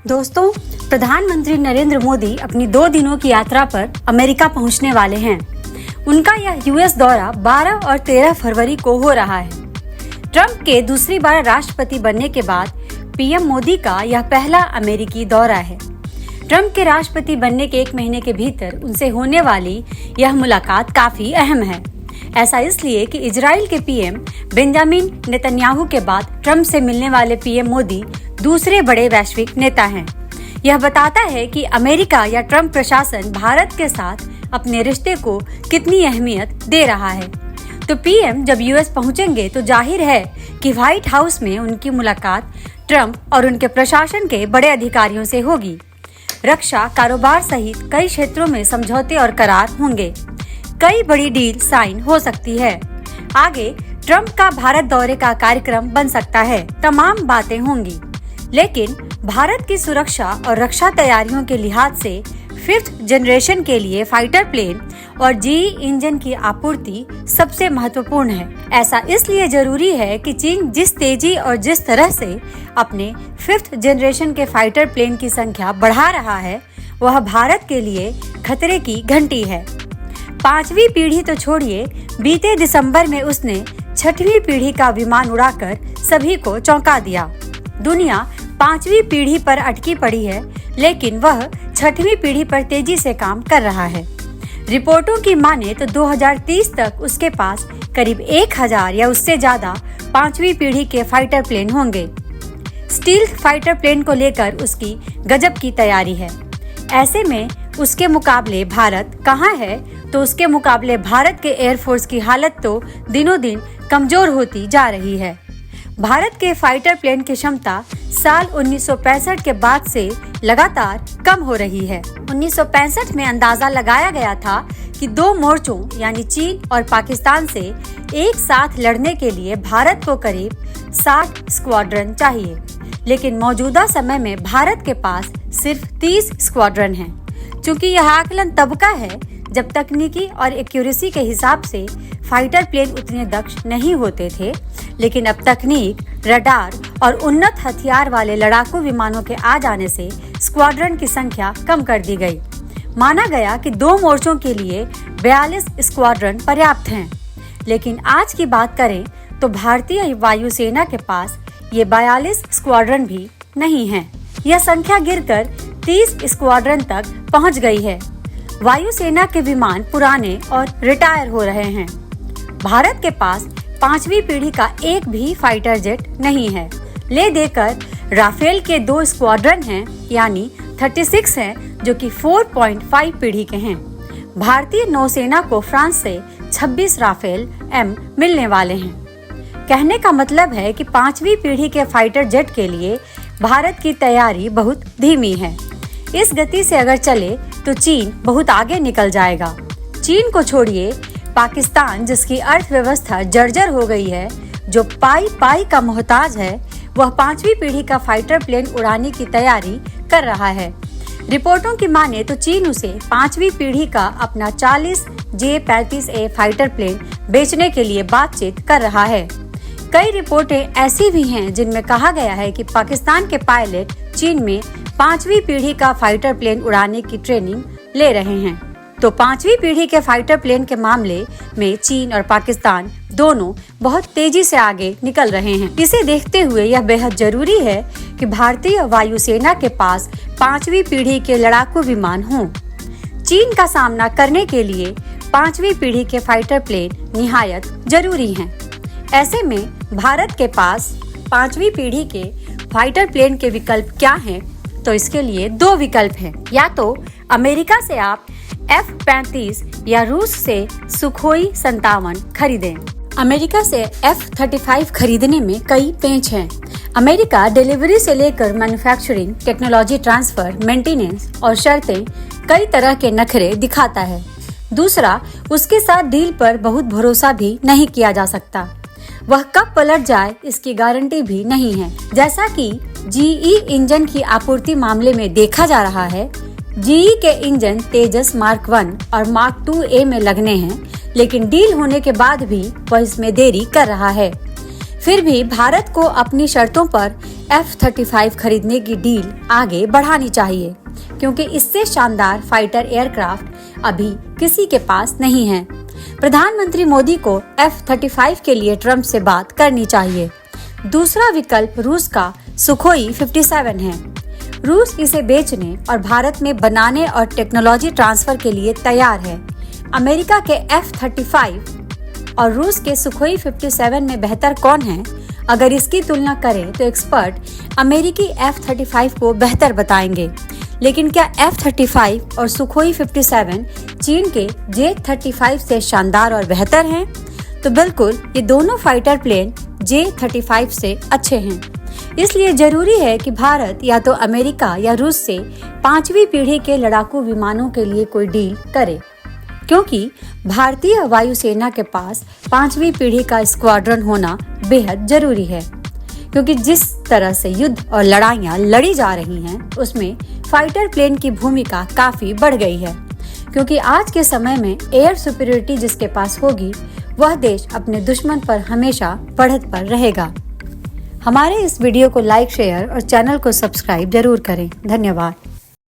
दोस्तों, प्रधानमंत्री नरेंद्र मोदी अपनी 2 दिनों की यात्रा पर अमेरिका पहुंचने वाले हैं। उनका यह यूएस दौरा 12 और 13 फरवरी को हो रहा है। ट्रंप के दूसरी बार राष्ट्रपति बनने के बाद पीएम मोदी का यह पहला अमेरिकी दौरा है। ट्रंप के राष्ट्रपति बनने के 1 महीने के भीतर उनसे होने वाली यह मुलाकात काफी अहम है। ऐसा इसलिए कि इजराइल के पीएम बेंजामिन नेतन्याहू के बाद ट्रंप से मिलने वाले पीएम मोदी दूसरे बड़े वैश्विक नेता हैं। यह बताता है कि अमेरिका या ट्रंप प्रशासन भारत के साथ अपने रिश्ते को कितनी अहमियत दे रहा है। तो पीएम जब यूएस पहुंचेंगे तो जाहिर है कि व्हाइट हाउस में उनकी मुलाकात ट्रंप और उनके प्रशासन के बड़े अधिकारियों से होगी। रक्षा, कारोबार सहित कई क्षेत्रों में समझौते और करार होंगे। कई बड़ी डील साइन हो सकती है। आगे ट्रंप का भारत दौरे का कार्यक्रम बन सकता है। तमाम बातें होंगी, लेकिन भारत की सुरक्षा और रक्षा तैयारियों के लिहाज से 5th जनरेशन के लिए फाइटर प्लेन और जीई इंजन की आपूर्ति सबसे महत्वपूर्ण है। ऐसा इसलिए जरूरी है कि चीन जिस तेजी और जिस तरह से अपने 5th जनरेशन के फाइटर प्लेन की संख्या बढ़ा रहा है, वह भारत के लिए खतरे की घंटी है। 5वीं पीढ़ी तो छोड़िए, बीते दिसंबर में उसने 6वीं पीढ़ी का विमान उड़ाकर सभी को चौंका दिया। दुनिया 5वीं पीढ़ी पर अटकी पड़ी है, लेकिन वह 6वीं पीढ़ी पर तेजी से काम कर रहा है। रिपोर्टों की माने तो 2030 तक उसके पास करीब 1000 या उससे ज्यादा 5वीं पीढ़ी के फाइटर प्लेन होंगे। स्टील्थ फाइटर प्लेन को लेकर उसकी गजब की तैयारी है। ऐसे में उसके मुकाबले भारत कहाँ है, तो उसके मुकाबले भारत के एयरफोर्स की हालत तो दिनों दिन कमजोर होती जा रही है। भारत के फाइटर प्लेन की क्षमता साल 1965 के बाद से लगातार कम हो रही है। 1965 में अंदाजा लगाया गया था कि 2 मोर्चों यानी चीन और पाकिस्तान से एक साथ लड़ने के लिए भारत को करीब 60 स्क्वाड्रन चाहिए, लेकिन मौजूदा समय में भारत के पास सिर्फ 30 स्क्वाड्रन हैं। चूंकि यह आकलन तब का है जब तकनीकी और एक्यूरेसी के हिसाब से फाइटर प्लेन उतने दक्ष नहीं होते थे, लेकिन अब तकनीक, रडार और उन्नत हथियार वाले लड़ाकू विमानों के आ जाने से स्क्वाड्रन की संख्या कम कर दी गई। माना गया कि 2 मोर्चों के लिए 42 स्क्वाड्रन पर्याप्त हैं, लेकिन आज की बात करें तो भारतीय वायुसेना के पास ये 42 स्क्वाड्रन भी नहीं हैं। यह संख्या गिरकर 30 स्क्वाड्रन तक पहुंच गई है। वायुसेना के विमान पुराने और रिटायर हो रहे हैं। भारत के पास 5वीं पीढ़ी का एक भी फाइटर जेट नहीं है। ले देकर राफेल के 2 स्क्वाड्रन हैं, यानी 36 हैं, जो कि 4.5 पीढ़ी के हैं। भारतीय नौसेना को फ्रांस से 26 राफेल M मिलने वाले हैं। कहने का मतलब है कि 5वीं पीढ़ी के फाइटर जेट के लिए भारत की तैयारी बहुत धीमी है। इस गति से अगर चले तो चीन बहुत आगे निकल जाएगा। चीन को छोड़िए, पाकिस्तान जिसकी अर्थव्यवस्था जर्जर हो गई है, जो पाई का मोहताज है, वह 5वीं पीढ़ी का फाइटर प्लेन उड़ाने की तैयारी कर रहा है। रिपोर्टों की माने तो चीन उसे 5वीं पीढ़ी का अपना 40 J-35A फाइटर प्लेन बेचने के लिए बातचीत कर रहा है। कई रिपोर्टें ऐसी भी हैं जिनमें कहा गया है कि पाकिस्तान के पायलट चीन में 5वीं पीढ़ी का फाइटर प्लेन उड़ाने की ट्रेनिंग ले रहे हैं। तो 5वीं पीढ़ी के फाइटर प्लेन के मामले में चीन और पाकिस्तान दोनों बहुत तेजी से आगे निकल रहे हैं। इसे देखते हुए यह बेहद जरूरी है कि भारतीय वायुसेना के पास 5वीं पीढ़ी के लड़ाकू विमान हों। चीन का सामना करने के लिए 5वीं पीढ़ी के फाइटर प्लेन निहायत जरूरी हैं। ऐसे में भारत के पास 5वीं पीढ़ी के फाइटर प्लेन के विकल्प क्या हैं? तो इसके लिए 2 विकल्प हैं। या तो अमेरिका से आप F-35 या रूस से सुखोई 57 खरीदें। अमेरिका से F-35 खरीदने में कई पेंच हैं। अमेरिका डिलीवरी से लेकर मैन्युफैक्चरिंग, टेक्नोलॉजी ट्रांसफर, मेंटेनेंस और शर्तें कई तरह के नखरे दिखाता है। दूसरा, उसके साथ डील पर बहुत भरोसा भी नहीं किया जा सकता। वह कब पलट जाए इसकी गारंटी भी नहीं है। जैसा कि जीई इंजन की आपूर्ति मामले में देखा जा रहा है, जीई के इंजन तेजस मार्क 1 और मार्क 2A में लगने हैं, लेकिन डील होने के बाद भी वह इसमें देरी कर रहा है। फिर भी भारत को अपनी शर्तों पर F-35 खरीदने की डील आगे बढ़ानी चाहिए, क्योंकि इससे शानदार फाइटर एयरक्राफ्ट अभी किसी के पास नहीं है। प्रधानमंत्री मोदी को F-35 के लिए ट्रंप से बात करनी चाहिए। दूसरा विकल्प रूस का सुखोई 57 है। रूस इसे बेचने और भारत में बनाने और टेक्नोलॉजी ट्रांसफर के लिए तैयार है। अमेरिका के F-35 और रूस के सुखोई 57 में बेहतर कौन है? अगर इसकी तुलना करें तो एक्सपर्ट अमेरिकी F-35 को बेहतर बताएंगे। लेकिन क्या F-35 और सुखोई 57 चीन के J-35 से शानदार और बेहतर हैं? तो बिल्कुल, ये दोनों फाइटर प्लेन J-35 से अच्छे हैं। इसलिए जरूरी है कि भारत या तो अमेरिका या रूस से 5वीं पीढ़ी के लड़ाकू विमानों के लिए कोई डील करे, क्योंकि भारतीय वायुसेना के पास 5वीं पीढ़ी का स्क्वाड्रन होना बेहद जरूरी है। क्योंकि जिस तरह से युद्ध और लड़ाइयाँ लड़ी जा रही हैं, उसमें फाइटर प्लेन की भूमिका काफी बढ़ गई है। क्योंकि आज के समय में एयर सुपीरियरिटी जिसके पास होगी, वह देश अपने दुश्मन पर हमेशा बढ़त पर रहेगा। हमारे इस वीडियो को लाइक, शेयर और चैनल को सब्सक्राइब जरूर करें। धन्यवाद।